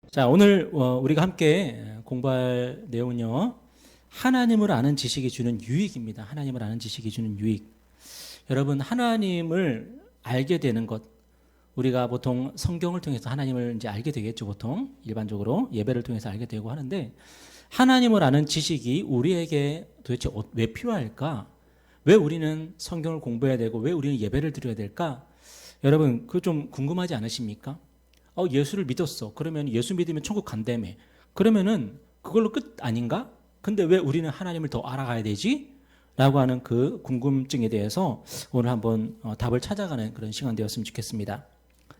자, 오늘 우리가 함께 공부할 내용은요. 하나님을 아는 지식이 주는 유익입니다. 하나님을 아는 지식이 주는 유익. 여러분, 하나님을 알게 되는 것, 우리가 보통 성경을 통해서 하나님을 이제 알게 되겠죠. 보통 일반적으로 예배를 통해서 알게 되고 하는데, 하나님을 아는 지식이 우리에게 도대체 왜 필요할까? 왜 우리는 성경을 공부해야 되고 왜 우리는 예배를 드려야 될까? 여러분, 그거 좀 궁금하지 않으십니까? 예수를 믿었어. 그러면 예수 믿으면 천국 간다며. 그러면은 그걸로 끝 아닌가? 근데 왜 우리는 하나님을 더 알아가야 되지? 라고 하는 그 궁금증에 대해서 오늘 한번 답을 찾아가는 그런 시간 되었으면 좋겠습니다.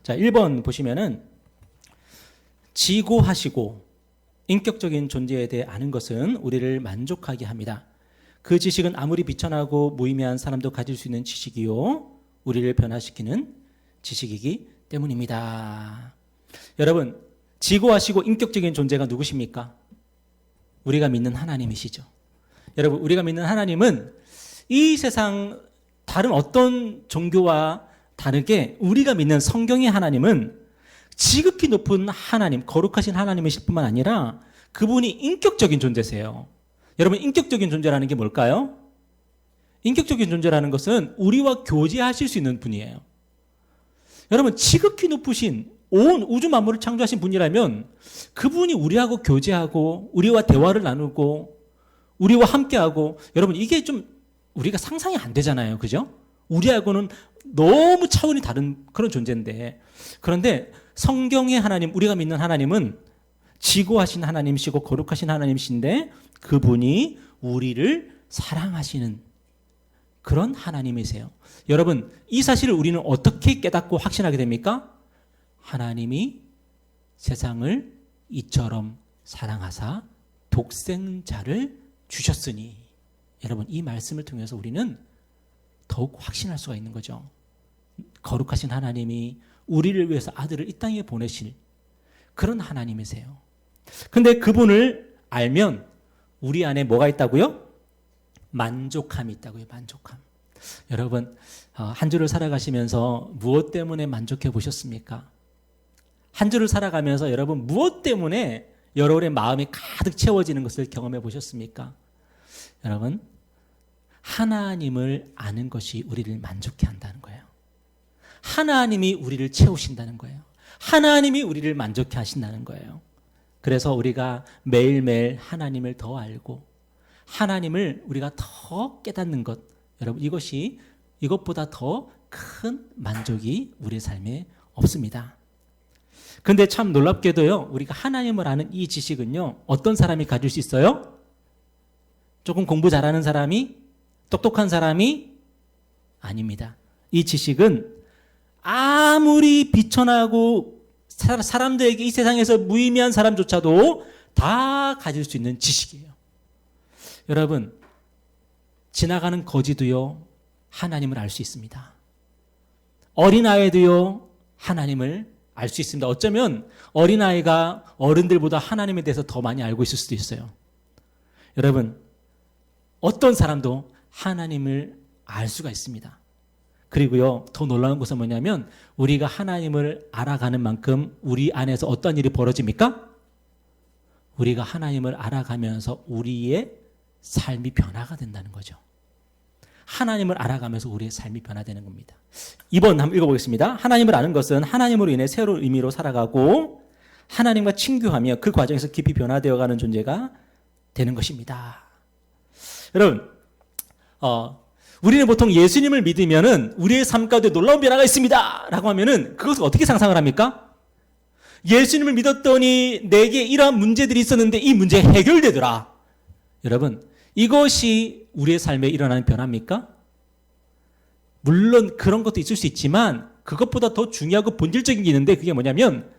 자, 1번 보시면은 지고하시고 인격적인 존재에 대해 아는 것은 우리를 만족하게 합니다. 그 지식은 아무리 비천하고 무의미한 사람도 가질 수 있는 지식이요, 우리를 변화시키는 지식이기 때문입니다. 여러분, 지고하시고 인격적인 존재가 누구십니까? 우리가 믿는 하나님이시죠. 여러분, 우리가 믿는 하나님은 이 세상 다른 어떤 종교와 다르게 우리가 믿는 성경의 하나님은 지극히 높은 하나님, 거룩하신 하나님이실 뿐만 아니라 그분이 인격적인 존재세요. 여러분, 인격적인 존재라는 게 뭘까요? 인격적인 존재라는 것은 우리와 교제하실 수 있는 분이에요. 여러분, 지극히 높으신 온 우주 만물을 창조하신 분이라면 그분이 우리하고 교제하고 우리와 대화를 나누고 우리와 함께하고, 여러분, 이게 좀 우리가 상상이 안 되잖아요. 그죠? 우리하고는 너무 차원이 다른 그런 존재인데, 그런데 성경의 하나님, 우리가 믿는 하나님은 지고하신 하나님이시고 거룩하신 하나님이신데 그분이 우리를 사랑하시는 그런 하나님이세요. 여러분, 이 사실을 우리는 어떻게 깨닫고 확신하게 됩니까? 하나님이 세상을 이처럼 사랑하사 독생자를 주셨으니. 여러분, 이 말씀을 통해서 우리는 더욱 확신할 수가 있는 거죠. 거룩하신 하나님이 우리를 위해서 아들을 이 땅에 보내실 그런 하나님이세요. 근데 그분을 알면 우리 안에 뭐가 있다고요? 만족함이 있다고요. 만족함. 여러분, 한 주를 살아가시면서 무엇 때문에 만족해 보셨습니까? 한 주를 살아가면서 여러분, 무엇 때문에 여러분의 마음이 가득 채워지는 것을 경험해 보셨습니까? 여러분, 하나님을 아는 것이 우리를 만족해 한다는 거예요. 하나님이 우리를 채우신다는 거예요. 하나님이 우리를 만족해 하신다는 거예요. 그래서 우리가 매일매일 하나님을 더 알고 하나님을 우리가 더 깨닫는 것, 여러분, 이것보다 더 큰 만족이 우리의 삶에 없습니다. 근데 참 놀랍게도요, 우리가 하나님을 아는 이 지식은요, 어떤 사람이 가질 수 있어요? 조금 공부 잘하는 사람이, 똑똑한 사람이 아닙니다. 이 지식은 아무리 비천하고 사람들에게 이 세상에서 무의미한 사람조차도 다 가질 수 있는 지식이에요. 여러분, 지나가는 거지도요, 하나님을 알 수 있습니다. 어린아이도요, 하나님을 알 수 있습니다. 어쩌면 어린아이가 어른들보다 하나님에 대해서 더 많이 알고 있을 수도 있어요. 여러분, 어떤 사람도 하나님을 알 수가 있습니다. 그리고요, 더 놀라운 것은 뭐냐면 우리가 하나님을 알아가는 만큼 우리 안에서 어떤 일이 벌어집니까? 우리가 하나님을 알아가면서 우리의 삶이 변화가 된다는 거죠. 하나님을 알아가면서 우리의 삶이 변화되는 겁니다. 2번 한번 읽어보겠습니다. 하나님을 아는 것은 하나님으로 인해 새로운 의미로 살아가고 하나님과 친교하며 그 과정에서 깊이 변화되어가는 존재가 되는 것입니다. 여러분, 우리는 보통 예수님을 믿으면은 우리의 삶 가운데 놀라운 변화가 있습니다 라고 하면은 그것을 어떻게 상상을 합니까? 예수님을 믿었더니 내게 이러한 문제들이 있었는데 이 문제 해결되더라. 여러분, 이것이 우리의 삶에 일어나는 변화입니까? 물론 그런 것도 있을 수 있지만 그것보다 더 중요하고 본질적인 게 있는데, 그게 뭐냐면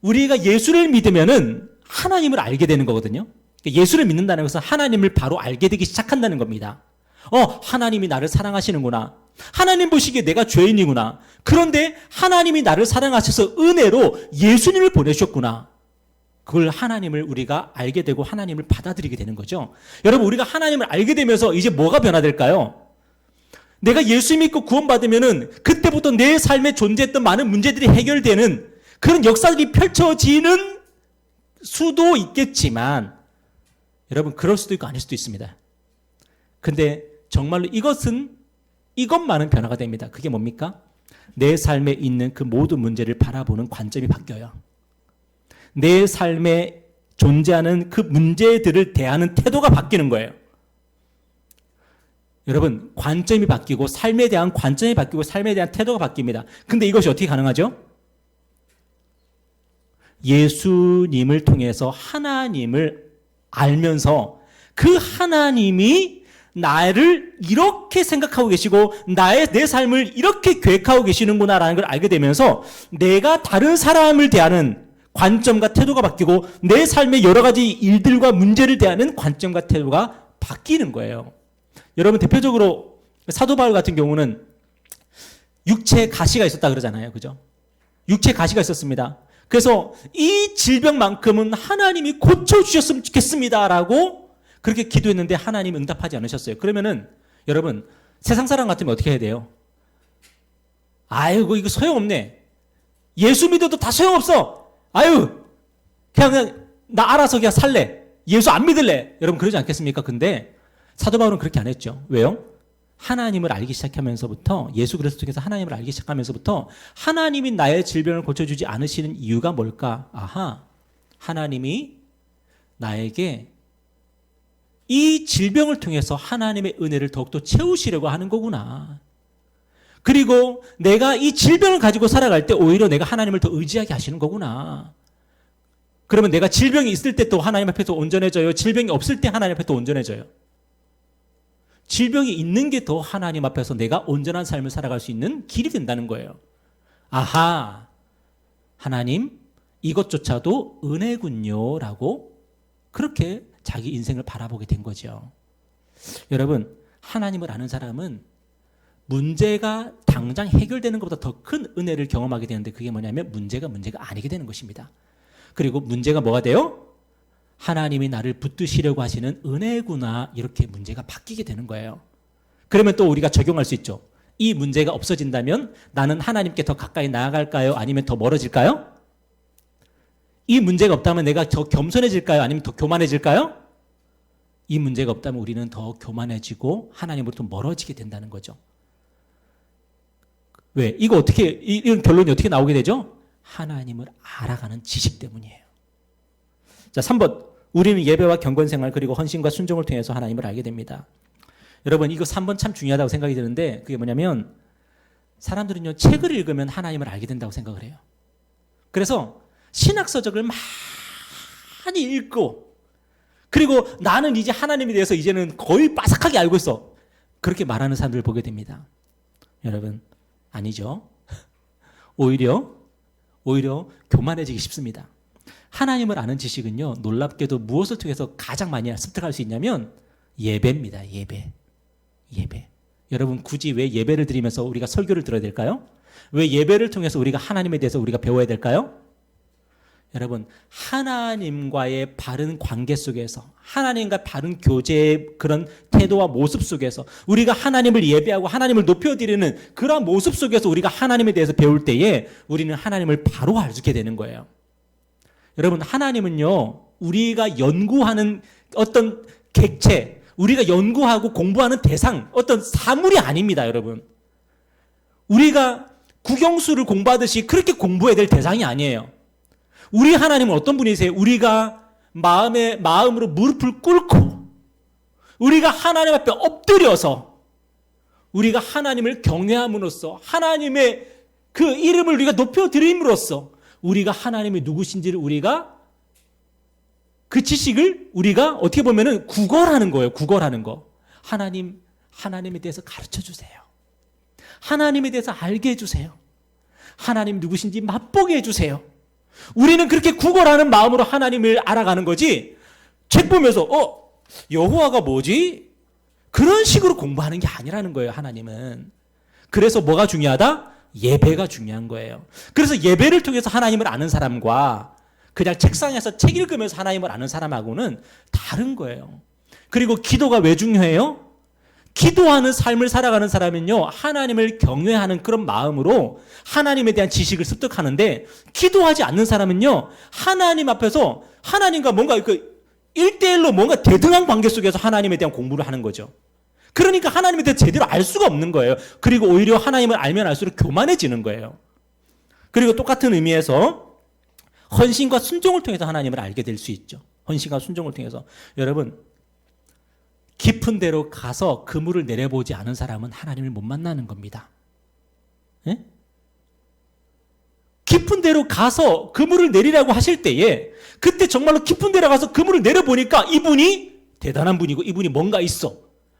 우리가 예수를 믿으면은 하나님을 알게 되는 거거든요. 예수를 믿는다는 것은 하나님을 바로 알게 되기 시작한다는 겁니다. 하나님이 나를 사랑하시는구나. 하나님 보시기에 내가 죄인이구나. 그런데 하나님이 나를 사랑하셔서 은혜로 예수님을 보내셨구나. 그걸 하나님을 우리가 알게 되고 하나님을 받아들이게 되는 거죠. 여러분, 우리가 하나님을 알게 되면서 이제 뭐가 변화될까요? 내가 예수 믿고 구원받으면은 그때부터 내 삶에 존재했던 많은 문제들이 해결되는 그런 역사들이 펼쳐지는 수도 있겠지만 여러분 그럴 수도 있고 아닐 수도 있습니다. 근데 정말로 이것만은 변화가 됩니다. 그게 뭡니까? 내 삶에 있는 그 모든 문제를 바라보는 관점이 바뀌어요. 내 삶에 존재하는 그 문제들을 대하는 태도가 바뀌는 거예요. 여러분, 관점이 바뀌고 삶에 대한 관점이 바뀌고 삶에 대한 태도가 바뀝니다. 근데 이것이 어떻게 가능하죠? 예수님을 통해서 하나님을 알면서 그 하나님이 나를 이렇게 생각하고 계시고 내 삶을 이렇게 계획하고 계시는구나라는 걸 알게 되면서 내가 다른 사람을 대하는 관점과 태도가 바뀌고 내 삶의 여러 가지 일들과 문제를 대하는 관점과 태도가 바뀌는 거예요. 여러분 대표적으로 사도 바울 같은 경우는 육체에 가시가 있었다 그러잖아요. 그죠? 육체에 가시가 있었습니다. 그래서 이 질병만큼은 하나님이 고쳐주셨으면 좋겠습니다라고 그렇게 기도했는데 하나님 응답하지 않으셨어요. 그러면은 여러분 세상 사람 같으면 어떻게 해야 돼요? 아이고 이거 소용없네. 예수 믿어도 다 소용없어. 아유 그냥 나 알아서 그냥 살래. 예수 안 믿을래. 여러분 그러지 않겠습니까? 근데 사도 바울은 그렇게 안 했죠. 왜요? 하나님을 알기 시작하면서부터 예수 그리스도 통해서 하나님을 알기 시작하면서부터 하나님이 나의 질병을 고쳐주지 않으시는 이유가 뭘까? 아하, 하나님이 나에게 이 질병을 통해서 하나님의 은혜를 더욱더 채우시려고 하는 거구나. 그리고 내가 이 질병을 가지고 살아갈 때 오히려 내가 하나님을 더 의지하게 하시는 거구나. 그러면 내가 질병이 있을 때 또 하나님 앞에 또 온전해져요. 질병이 없을 때 하나님 앞에 또 온전해져요. 질병이 있는 게 더 하나님 앞에서 내가 온전한 삶을 살아갈 수 있는 길이 된다는 거예요. 아하, 하나님 이것조차도 은혜군요 라고 그렇게 자기 인생을 바라보게 된 거죠. 여러분 하나님을 아는 사람은 문제가 당장 해결되는 것보다 더 큰 은혜를 경험하게 되는데 그게 뭐냐면 문제가 아니게 되는 것입니다. 그리고 문제가 뭐가 돼요? 하나님이 나를 붙드시려고 하시는 은혜구나 이렇게 문제가 바뀌게 되는 거예요. 그러면 또 우리가 적용할 수 있죠. 이 문제가 없어진다면 나는 하나님께 더 가까이 나아갈까요? 아니면 더 멀어질까요? 이 문제가 없다면 내가 더 겸손해질까요? 아니면 더 교만해질까요? 이 문제가 없다면 우리는 더 교만해지고 하나님으로부터 멀어지게 된다는 거죠. 왜? 이런 결론이 어떻게 나오게 되죠? 하나님을 알아가는 지식 때문이에요. 자, 3번. 우리는 예배와 경건생활 그리고 헌신과 순종을 통해서 하나님을 알게 됩니다. 여러분 이거 3번 참 중요하다고 생각이 드는데 그게 뭐냐면 사람들은요 책을 읽으면 하나님을 알게 된다고 생각을 해요. 그래서 신학서적을 많이 읽고 그리고 나는 이제 하나님에 대해서 이제는 거의 빠삭하게 알고 있어. 그렇게 말하는 사람들을 보게 됩니다. 여러분 아니죠. 오히려 교만해지기 쉽습니다. 하나님을 아는 지식은요 놀랍게도 무엇을 통해서 가장 많이 습득할 수 있냐면 예배입니다. 예배. 여러분 굳이 왜 예배를 드리면서 우리가 설교를 들어야 될까요? 왜 예배를 통해서 우리가 하나님에 대해서 우리가 배워야 될까요? 여러분 하나님과의 바른 관계 속에서 하나님과 바른 교제의 그런 태도와 모습 속에서 우리가 하나님을 예배하고 하나님을 높여드리는 그런 모습 속에서 우리가 하나님에 대해서 배울 때에 우리는 하나님을 바로 알게 되는 거예요. 여러분 하나님은요 우리가 연구하는 어떤 객체 우리가 연구하고 공부하는 대상 어떤 사물이 아닙니다. 여러분 우리가 국영수를 공부하듯이 그렇게 공부해야 될 대상이 아니에요. 우리 하나님은 어떤 분이세요? 우리가 마음으로 무릎을 꿇고 우리가 하나님 앞에 엎드려서 우리가 하나님을 경외함으로써 하나님의 그 이름을 우리가 높여드림으로써 우리가 하나님이 누구신지를 우리가 그 지식을 우리가 어떻게 보면은 구걸하는 거예요. 구걸하는 거. 하나님에 대해서 가르쳐 주세요. 하나님에 대해서 알게 해주세요. 하나님 누구신지 맛보게 해주세요. 우리는 그렇게 구걸하는 마음으로 하나님을 알아가는 거지 책 보면서 여호와가 뭐지? 그런 식으로 공부하는 게 아니라는 거예요. 하나님은. 그래서 뭐가 중요하다? 예배가 중요한 거예요. 그래서 예배를 통해서 하나님을 아는 사람과 그냥 책상에서 책 읽으면서 하나님을 아는 사람하고는 다른 거예요. 그리고 기도가 왜 중요해요? 기도하는 삶을 살아가는 사람은요, 하나님을 경외하는 그런 마음으로 하나님에 대한 지식을 습득하는데, 기도하지 않는 사람은요, 하나님 앞에서 하나님과 뭔가 그 1대1로 뭔가 대등한 관계 속에서 하나님에 대한 공부를 하는 거죠. 그러니까 하나님에 대해 제대로 알 수가 없는 거예요. 그리고 오히려 하나님을 알면 알수록 교만해지는 거예요. 그리고 똑같은 의미에서 헌신과 순종을 통해서 하나님을 알게 될 수 있죠. 헌신과 순종을 통해서. 여러분, 깊은 데로 가서 그물을 내려보지 않은 사람은 하나님을 못 만나는 겁니다. 예? 깊은 데로 가서 그물을 내리라고 하실 때에 그때 정말로 깊은 데로 가서 그물을 내려보니까 이분이 대단한 분이고 이분이 뭔가 있어.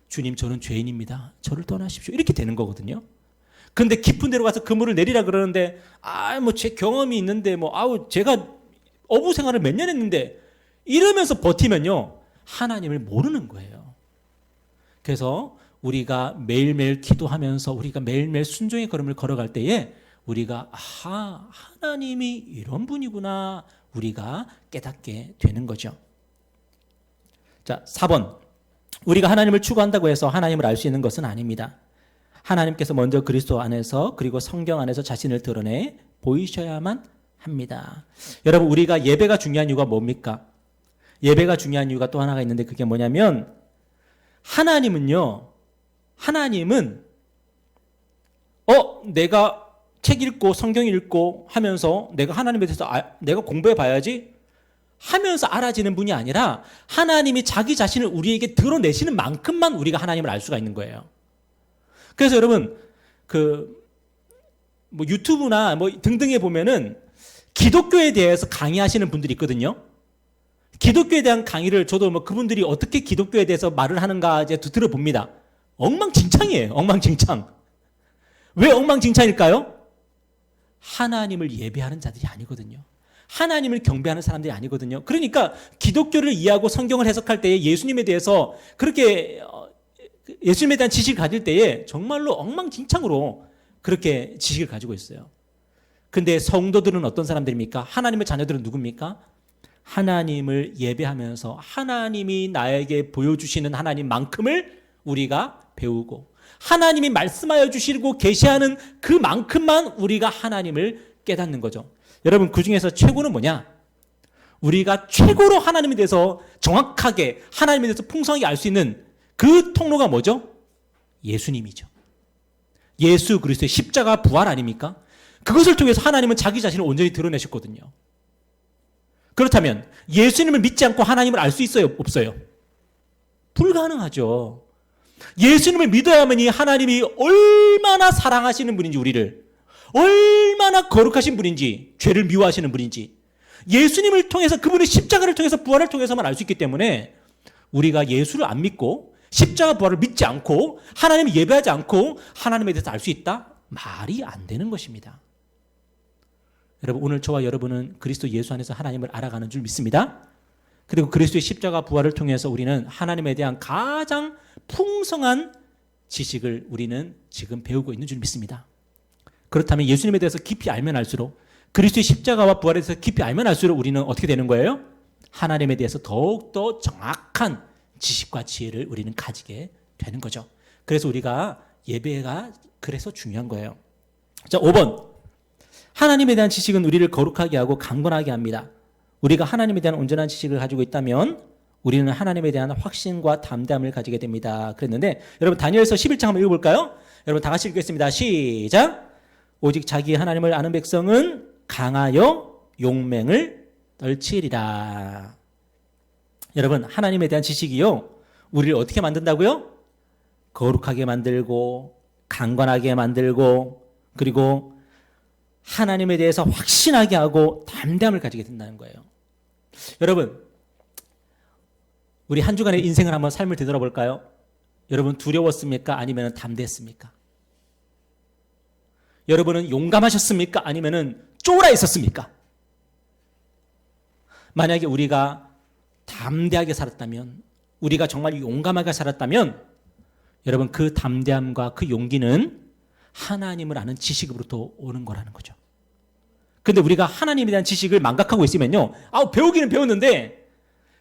주님, 저는 죄인입니다. 저를 떠나십시오. 이렇게 되는 거거든요. 근데 깊은 데로 가서 그물을 내리라 그러는데, 뭐 제 경험이 있는데, 제가 어부 생활을 몇 년 했는데, 이러면서 버티면요, 하나님을 모르는 거예요. 그래서 우리가 매일매일 기도하면서 우리가 매일매일 순종의 걸음을 걸어갈 때에 우리가 하나님이 이런 분이구나 우리가 깨닫게 되는 거죠. 자, 4번. 우리가 하나님을 추구한다고 해서 하나님을 알 수 있는 것은 아닙니다. 하나님께서 먼저 그리스도 안에서 그리고 성경 안에서 자신을 드러내 보이셔야만 합니다. 여러분, 우리가 예배가 중요한 이유가 뭡니까? 예배가 중요한 이유가 또 하나가 있는데 그게 뭐냐면 하나님은 내가 책 읽고 성경 읽고 하면서 내가 하나님에 대해서 내가 공부해 봐야지 하면서 알아지는 분이 아니라 하나님이 자기 자신을 우리에게 드러내시는 만큼만 우리가 하나님을 알 수가 있는 거예요. 그래서 여러분, 유튜브나 등등에 보면은 기독교에 대해서 강의하시는 분들이 있거든요. 기독교에 대한 강의를 저도 그분들이 어떻게 기독교에 대해서 말을 하는가 이제 들어봅니다. 엉망진창이에요. 엉망진창. 왜 엉망진창일까요? 하나님을 예배하는 자들이 아니거든요. 하나님을 경배하는 사람들이 아니거든요. 그러니까 기독교를 이해하고 성경을 해석할 때에 예수님에 대해서 그렇게 예수님에 대한 지식을 가질 때에 정말로 엉망진창으로 그렇게 지식을 가지고 있어요. 근데 성도들은 어떤 사람들입니까? 하나님의 자녀들은 누굽니까? 하나님을 예배하면서 하나님이 나에게 보여주시는 하나님만큼을 우리가 배우고 하나님이 말씀하여 주시고 계시하는 그만큼만 우리가 하나님을 깨닫는 거죠. 여러분, 그 중에서 최고는 뭐냐? 우리가 최고로 하나님에 대해서 정확하게 하나님에 대해서 풍성하게 알 수 있는 그 통로가 뭐죠? 예수님이죠. 예수 그리스도의 십자가 부활 아닙니까? 그것을 통해서 하나님은 자기 자신을 온전히 드러내셨거든요. 그렇다면 예수님을 믿지 않고 하나님을 알 수 있어요? 없어요? 불가능하죠. 예수님을 믿어야만이 하나님이 얼마나 사랑하시는 분인지 우리를 얼마나 거룩하신 분인지 죄를 미워하시는 분인지 예수님을 통해서 그분의 십자가를 통해서 부활을 통해서만 알 수 있기 때문에 우리가 예수를 안 믿고 십자가 부활을 믿지 않고 하나님을 예배하지 않고 하나님에 대해서 알 수 있다? 말이 안 되는 것입니다. 여러분, 오늘 저와 여러분은 그리스도 예수 안에서 하나님을 알아가는 줄 믿습니다. 그리고 그리스도의 십자가 부활을 통해서 우리는 하나님에 대한 가장 풍성한 지식을 우리는 지금 배우고 있는 줄 믿습니다. 그렇다면 예수님에 대해서 깊이 알면 알수록 그리스도의 십자가와 부활에 대해서 깊이 알면 알수록 우리는 어떻게 되는 거예요? 하나님에 대해서 더욱더 정확한 지식과 지혜를 우리는 가지게 되는 거죠. 그래서 우리가 예배가 그래서 중요한 거예요. 자, 5번. 하나님에 대한 지식은 우리를 거룩하게 하고 강건하게 합니다. 우리가 하나님에 대한 온전한 지식을 가지고 있다면 우리는 하나님에 대한 확신과 담대함을 가지게 됩니다. 그랬는데 여러분, 다니엘서 11장 한번 읽어볼까요? 여러분 다 같이 읽겠습니다. 시작. 오직 자기 하나님을 아는 백성은 강하여 용맹을 떨치리라. 여러분, 하나님에 대한 지식이요, 우리를 어떻게 만든다고요? 거룩하게 만들고 강건하게 만들고 그리고 하나님에 대해서 확신하게 하고 담대함을 가지게 된다는 거예요. 여러분, 우리 한 주간의 인생을 한번 삶을 되돌아볼까요? 여러분, 두려웠습니까? 아니면 담대했습니까? 여러분은 용감하셨습니까? 아니면 쫄아 있었습니까? 만약에 우리가 담대하게 살았다면, 우리가 정말 용감하게 살았다면 여러분, 그 담대함과 그 용기는 하나님을 아는 지식으로부터 오는 거라는 거죠. 근데 우리가 하나님에 대한 지식을 망각하고 있으면요, 배우기는 배웠는데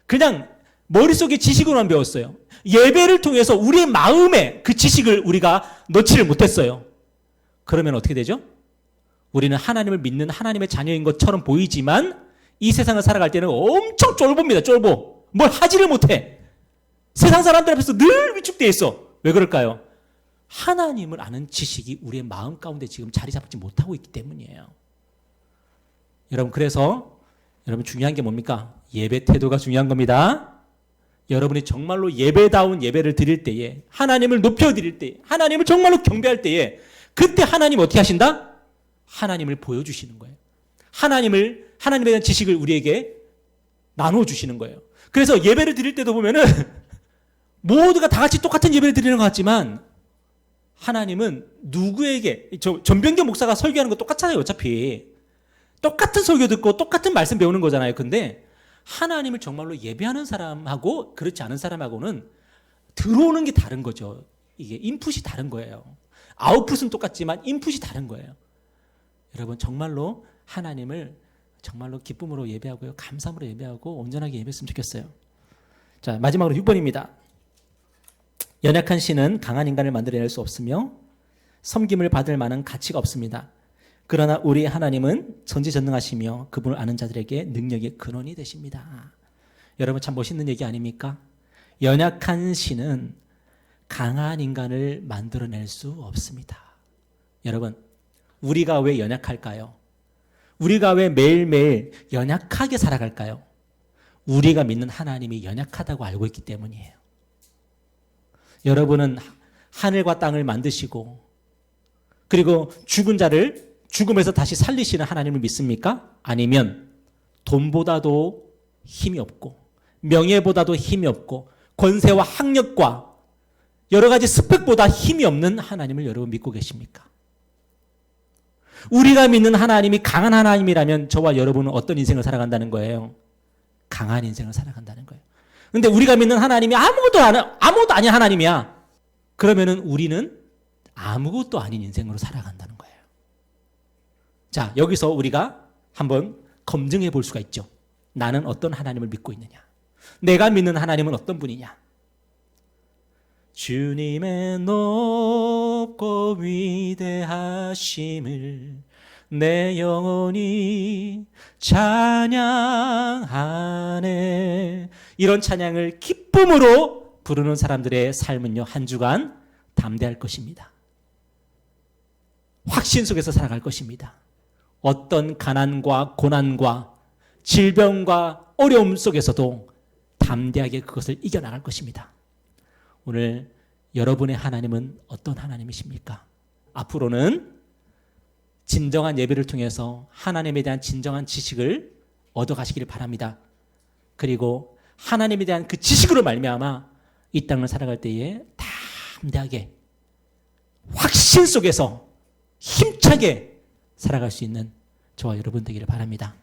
그냥 머릿속에 지식으로만 배웠어요. 예배를 통해서 우리의 마음에 그 지식을 우리가 넣지를 못했어요. 그러면 어떻게 되죠? 우리는 하나님을 믿는 하나님의 자녀인 것처럼 보이지만 이 세상을 살아갈 때는 엄청 쫄봅니다. 쫄보. 뭘 하지를 못해. 세상 사람들 앞에서 늘 위축되어 있어. 왜 그럴까요? 하나님을 아는 지식이 우리의 마음 가운데 지금 자리 잡지 못하고 있기 때문이에요. 여러분, 그래서 여러분 중요한 게 뭡니까? 예배 태도가 중요한 겁니다. 여러분이 정말로 예배다운 예배를 드릴 때에, 하나님을 높여드릴 때에, 하나님을 정말로 경배할 때에, 그때 하나님 어떻게 하신다? 하나님을 보여주시는 거예요. 하나님에 대한 지식을 우리에게 나눠주시는 거예요. 그래서 예배를 드릴 때도 보면은 모두가 다 같이 똑같은 예배를 드리는 것 같지만 하나님은 누구에게, 전병규 목사가 설교하는 거 똑같잖아요. 어차피 똑같은 설교 듣고 똑같은 말씀 배우는 거잖아요. 근데 하나님을 정말로 예배하는 사람하고 그렇지 않은 사람하고는 들어오는 게 다른 거죠. 이게 인풋이 다른 거예요. 아웃풋은 똑같지만 인풋이 다른 거예요. 여러분, 정말로 하나님을 정말로 기쁨으로 예배하고요, 감사함으로 예배하고 온전하게 예배했으면 좋겠어요. 자, 마지막으로 6번입니다. 연약한 신은 강한 인간을 만들어낼 수 없으며 섬김을 받을 만한 가치가 없습니다. 그러나 우리 하나님은 전지전능하시며 그분을 아는 자들에게 능력의 근원이 되십니다. 여러분, 참 멋있는 얘기 아닙니까? 연약한 신은 강한 인간을 만들어낼 수 없습니다. 여러분, 우리가 왜 연약할까요? 우리가 왜 매일매일 연약하게 살아갈까요? 우리가 믿는 하나님이 연약하다고 알고 있기 때문이에요. 여러분은 하늘과 땅을 만드시고 그리고 죽은 자를 죽음에서 다시 살리시는 하나님을 믿습니까? 아니면 돈보다도 힘이 없고 명예보다도 힘이 없고 권세와 학력과 여러 가지 스펙보다 힘이 없는 하나님을 여러분 믿고 계십니까? 우리가 믿는 하나님이 강한 하나님이라면 저와 여러분은 어떤 인생을 살아간다는 거예요? 강한 인생을 살아간다는 거예요. 그런데 우리가 믿는 하나님이 아무것도 아닌 하나님이야. 그러면은 우리는 아무것도 아닌 인생으로 살아간다는 거예요. 자, 여기서 우리가 한번 검증해 볼 수가 있죠. 나는 어떤 하나님을 믿고 있느냐? 내가 믿는 하나님은 어떤 분이냐? 주님의 높고 위대하심을 내 영혼이 찬양하네. 이런 찬양을 기쁨으로 부르는 사람들의 삶은요, 한 주간 담대할 것입니다. 확신 속에서 살아갈 것입니다. 어떤 가난과 고난과 질병과 어려움 속에서도 담대하게 그것을 이겨나갈 것입니다. 오늘 여러분의 하나님은 어떤 하나님이십니까? 앞으로는 진정한 예배를 통해서 하나님에 대한 진정한 지식을 얻어가시기를 바랍니다. 그리고 하나님에 대한 그 지식으로 말미암아 이 땅을 살아갈 때에 담대하게 확신 속에서 힘차게 살아갈 수 있는 저와 여러분 되기를 바랍니다.